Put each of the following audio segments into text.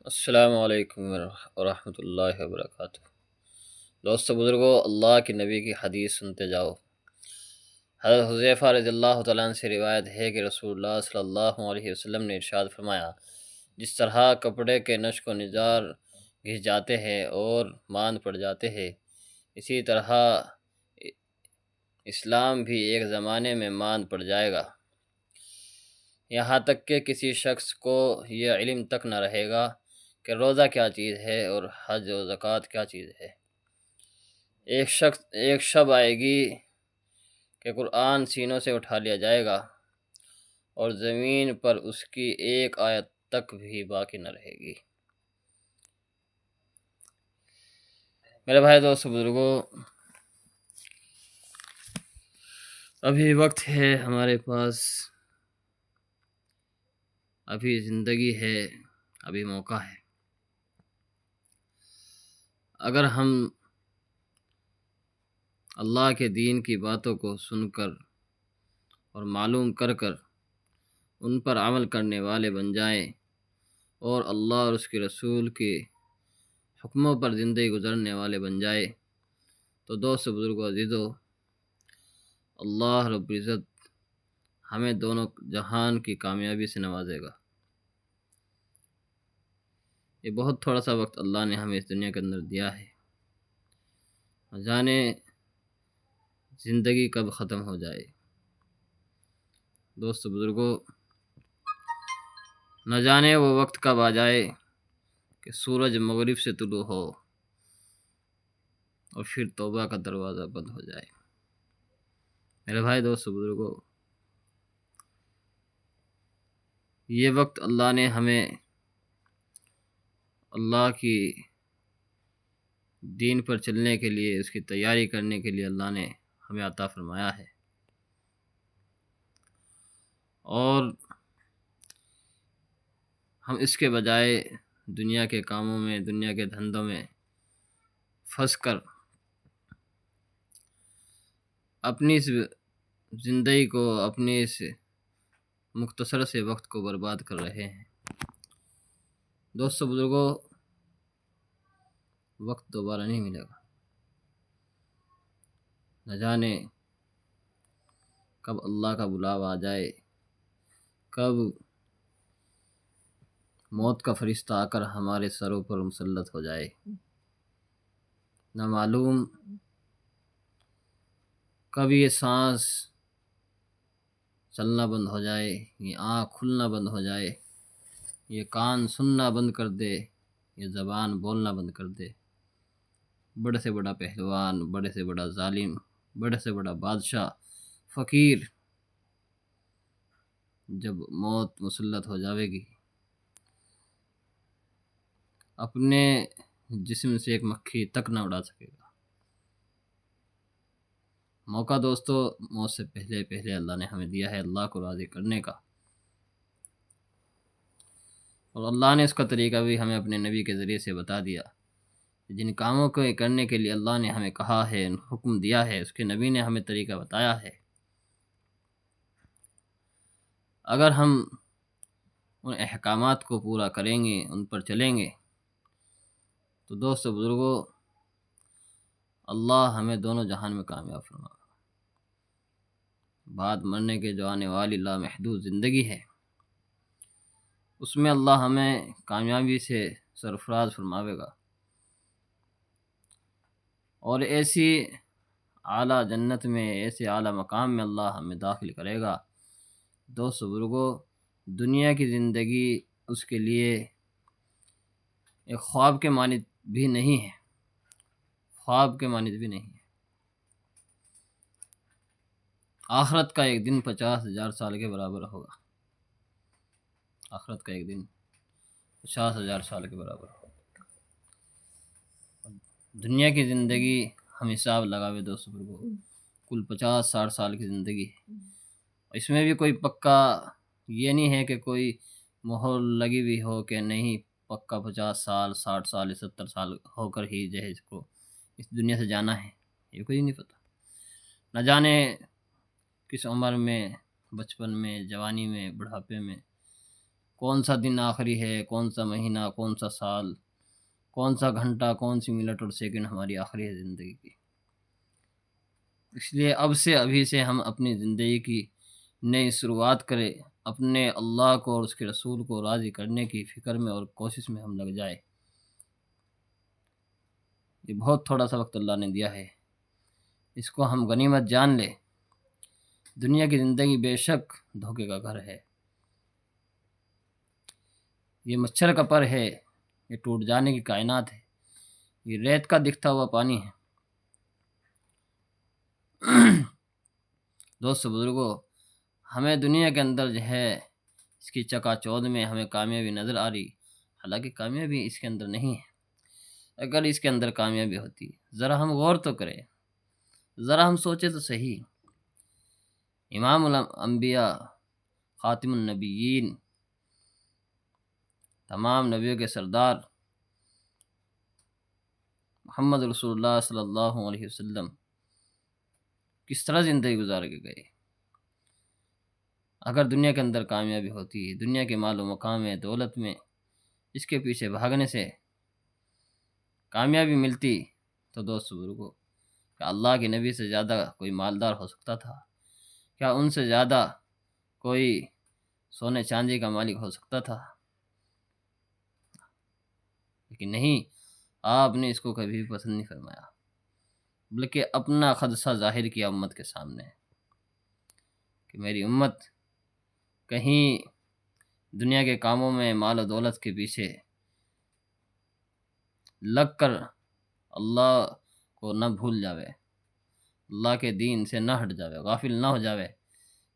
السلام علیکم ورحمۃ اللہ وبرکاتہ۔ دوستو بزرگوں، اللہ کے نبی کی حدیث سنتے جاؤ۔ حضرت حذیفہ رضی اللہ تعالیٰ عنہ سے روایت ہے کہ رسول اللہ صلی اللہ علیہ وسلم نے ارشاد فرمایا، جس طرح کپڑے کے نشق و نجار گھس جاتے ہیں اور ماند پڑ جاتے ہیں، اسی طرح اسلام بھی ایک زمانے میں ماند پڑ جائے گا، یہاں تک کہ کسی شخص کو یہ علم تک نہ رہے گا کہ روزہ کیا چیز ہے اور حج و زکوٰۃ کیا چیز ہے۔ ایک شب آئے گی کہ قرآن سینوں سے اٹھا لیا جائے گا اور زمین پر اس کی ایک آیت تک بھی باقی نہ رہے گی۔ میرے بھائی دوست بزرگوں، ابھی وقت ہے ہمارے پاس، ابھی زندگی ہے، ابھی موقع ہے۔ اگر ہم اللہ کے دین کی باتوں کو سن کر اور معلوم کر کر ان پر عمل کرنے والے بن جائیں اور اللہ اور اس کے رسول کے حکموں پر زندگی گزارنے والے بن جائے تو دوست بزرگوں عزیزو، اللہ رب العزت ہمیں دونوں جہان کی کامیابی سے نوازے گا۔ یہ بہت تھوڑا سا وقت اللہ نے ہمیں اس دنیا کے اندر دیا ہے، نہ جانے زندگی کب ختم ہو جائے۔ دوست بزرگوں، نہ جانے وہ وقت کب آ جائے کہ سورج مغرب سے طلوع ہو اور پھر توبہ کا دروازہ بند ہو جائے۔ میرے بھائی دوست بزرگوں، یہ وقت اللہ نے ہمیں اللہ کی دین پر چلنے کے لیے، اس کی تیاری کرنے کے لیے اللہ نے ہمیں عطا فرمایا ہے، اور ہم اس کے بجائے دنیا کے کاموں میں، دنیا کے دھندوں میں پھنس کر اپنی اس زندگی کو، اپنی اس مختصر سے وقت کو برباد کر رہے ہیں۔ دوستو بزرگوں، وقت دوبارہ نہیں ملے گا، نہ جانے کب اللہ کا بلاوا آ جائے، کب موت کا فرشتہ آ کر ہمارے سروں پر مسلط ہو جائے، نہ معلوم کب یہ سانس چلنا بند ہو جائے، یہ آنکھ کھلنا بند ہو جائے، یہ کان سننا بند کر دے، یہ زبان بولنا بند کر دے۔ بڑے سے بڑا پہلوان، بڑے سے بڑا ظالم، بڑے سے بڑا بادشاہ، فقیر، جب موت مسلط ہو جاوے گی، اپنے جسم سے ایک مکھی تک نہ اڑا سکے گا۔ موقع دوستو موت سے پہلے پہلے اللہ نے ہمیں دیا ہے اللہ کو راضی کرنے کا، اور اللہ نے اس کا طریقہ بھی ہمیں اپنے نبی کے ذریعے سے بتا دیا۔ جن کاموں کو کرنے کے لیے اللہ نے ہمیں کہا ہے، حکم دیا ہے، اس کے نبی نے ہمیں طریقہ بتایا ہے، اگر ہم ان احکامات کو پورا کریں گے، ان پر چلیں گے، تو دوست بزرگوں اللہ ہمیں دونوں جہان میں کامیاب فرمائے گا۔ بعد مرنے کے جو آنے والی لامحدود زندگی ہے، اس میں اللہ ہمیں کامیابی سے سرفراز فرماوے گا، اور ایسی اعلیٰ جنت میں، ایسے اعلیٰ مقام میں اللہ ہمیں داخل کرے گا۔ دوست بزرگوں، دنیا کی زندگی اس کے لیے ایک خواب کے مانند بھی نہیں ہے، خواب کے مانند بھی نہیں ہے۔ آخرت کا ایک دن 50,000 سال کے برابر ہوگا، آخرت کا ایک دن 50,000 سال کے برابر ہوگا۔ دنیا کی زندگی ہم حساب لگاوے دوست بزرگوں، کل 50-60 سال کی زندگی ہے، اس میں بھی کوئی پکا یہ نہیں ہے کہ کوئی مہر لگی ہوئی ہو کہ نہیں پکا 50 سال، 60 سال، 70 سال ہو کر ہی جہیز کو اس دنیا سے جانا ہے، یہ کوئی نہیں پتہ۔ نہ جانے کس عمر میں، بچپن میں، جوانی میں، بڑھاپے میں کون سا دن آخری ہے، کون سا مہینہ، کون سا سال، کون سا گھنٹہ، کون سی منٹ اور سیکنڈ ہماری آخری ہے زندگی کی۔ اس لیے اب سے ابھی سے ہم اپنی زندگی کی نئی شروعات کریں، اپنے اللہ کو اور اس کے رسول کو راضی کرنے کی فکر میں اور کوشش میں ہم لگ جائیں۔ یہ بہت تھوڑا سا وقت اللہ نے دیا ہے، اس کو ہم غنیمت جان لیں۔ دنیا کی زندگی بے شک دھوکے کا گھر ہے، یہ مچھر کا پر ہے، یہ ٹوٹ جانے کی کائنات ہے، یہ ریت کا دکھتا ہوا پانی ہے۔ دوست بزرگوں، ہمیں دنیا کے اندر جو ہے اس کی چکا چوندھ میں ہمیں کامیابی نظر آ رہی، حالانکہ کامیابی اس کے اندر نہیں ہے۔ اگر اس کے اندر کامیابی ہوتی، ذرا ہم غور تو کریں، ذرا ہم سوچیں تو صحیح۔ امام الانبیاء، خاتم النبیین، تمام نبیوں کے سردار محمد رسول اللہ صلی اللہ علیہ وسلم کس طرح زندگی گزار کے گئے۔ اگر دنیا کے اندر کامیابی ہوتی، دنیا کے مال و مقام میں، دولت میں، اس کے پیچھے بھاگنے سے کامیابی ملتی، تو دوست بزرگوں، کیا اللہ کے نبی سے زیادہ کوئی مالدار ہو سکتا تھا؟ کیا ان سے زیادہ کوئی سونے چاندی کا مالک ہو سکتا تھا؟ لیکن نہیں، آپ نے اس کو کبھی بھی پسند نہیں فرمایا، بلکہ اپنا خدشہ ظاہر کیا امت کے سامنے کہ میری امت کہیں دنیا کے کاموں میں، مال و دولت کے پیچھے لگ کر اللہ کو نہ بھول جاوے، اللہ کے دین سے نہ ہٹ جاوے، غافل نہ ہو جاوے۔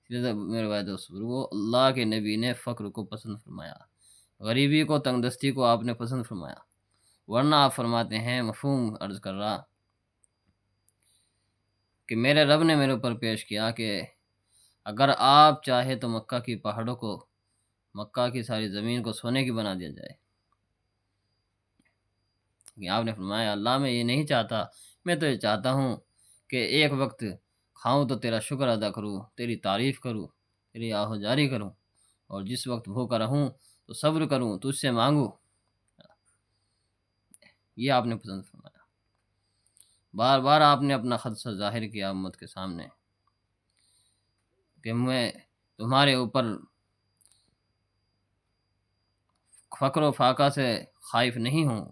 میرے بھائی دوست بزرگو، اللہ کے نبی نے فقر کو پسند فرمایا، غریبی کو، تنگ دستی کو آپ نے پسند فرمایا، ورنہ آپ فرماتے ہیں، مفہوم عرض کر رہا کہ میرے رب نے میرے اوپر پیش کیا کہ اگر آپ چاہے تو مکہ کی پہاڑوں کو، مکہ کی ساری زمین کو سونے کی بنا دیا جائے۔ آپ نے فرمایا، اللہ میں یہ نہیں چاہتا، میں تو یہ چاہتا ہوں کہ ایک وقت کھاؤں تو تیرا شکر ادا کروں، تیری تعریف کروں، تیری آہو جاری کروں، اور جس وقت بھوکا رہوں تو صبر کروں، تجھ سے مانگوں۔ یہ آپ نے پسند فرمایا۔ بار بار آپ نے اپنا خدشہ ظاہر کیا امت کے سامنے کہ میں تمہارے اوپر فقر و فاقہ سے خائف نہیں ہوں،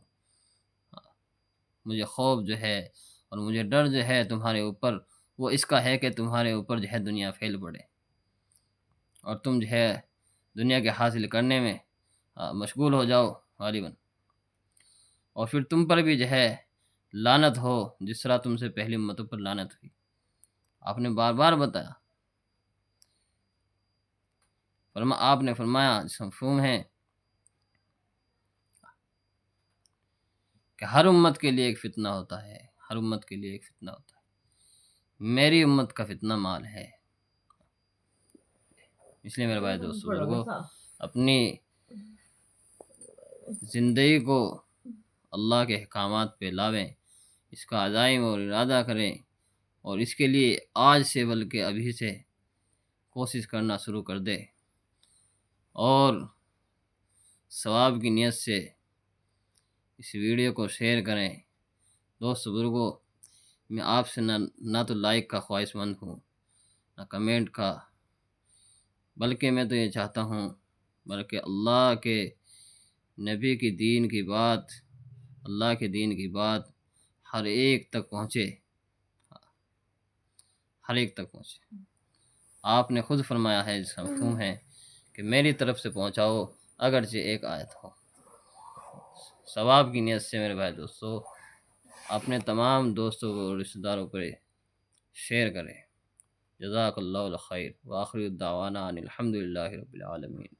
مجھے خوف جو ہے اور مجھے ڈر جو ہے تمہارے اوپر، وہ اس کا ہے کہ تمہارے اوپر جو ہے دنیا پھیل پڑے اور تم جو ہے دنیا کے حاصل کرنے میں مشغول ہو جاؤ غالباً، اور پھر تم پر بھی جو ہے لعنت ہو، جس طرح تم سے پہلی امتوں پر لعنت ہوئی۔ آپ نے بار بار بتایا، آپ نے فرمایا، جس مفہوم ہے کہ ہر امت کے لیے ایک فتنہ ہوتا ہے، ہر امت کے لیے ایک فتنہ ہوتا ہے، میری امت کا فتنہ مال ہے۔ اس لیے میرے بھائی دوست بزرگوں، اپنی زندگی کو اللہ کے احکامات پہ لاویں، اس کا عزائم اور ارادہ کریں، اور اس کے لیے آج سے بلکہ ابھی سے کوشش کرنا شروع کر دے، اور ثواب کی نیت سے اس ویڈیو کو شیئر کریں۔ دوست بزرگوں، میں آپ سے نہ تو لائک کا خواہش مند ہوں، نہ کمنٹ کا، بلکہ میں تو یہ چاہتا ہوں بلکہ اللہ کے نبی کی دین کی بات، اللہ کے دین کی بات ہر ایک تک پہنچے، ہر ایک تک پہنچے۔ آپ نے خود فرمایا ہے، جس کا مفہوم ہے کہ میری طرف سے پہنچاؤ اگرچہ ایک آیت ہو۔ ثواب کی نیت سے میرے بھائی دوستو، اپنے تمام دوستوں کو، رشتہ داروں پر شیئر کریں۔ جزاک اللہ خیر، وآخر دعوانا ان الحمد للہ رب العالمین۔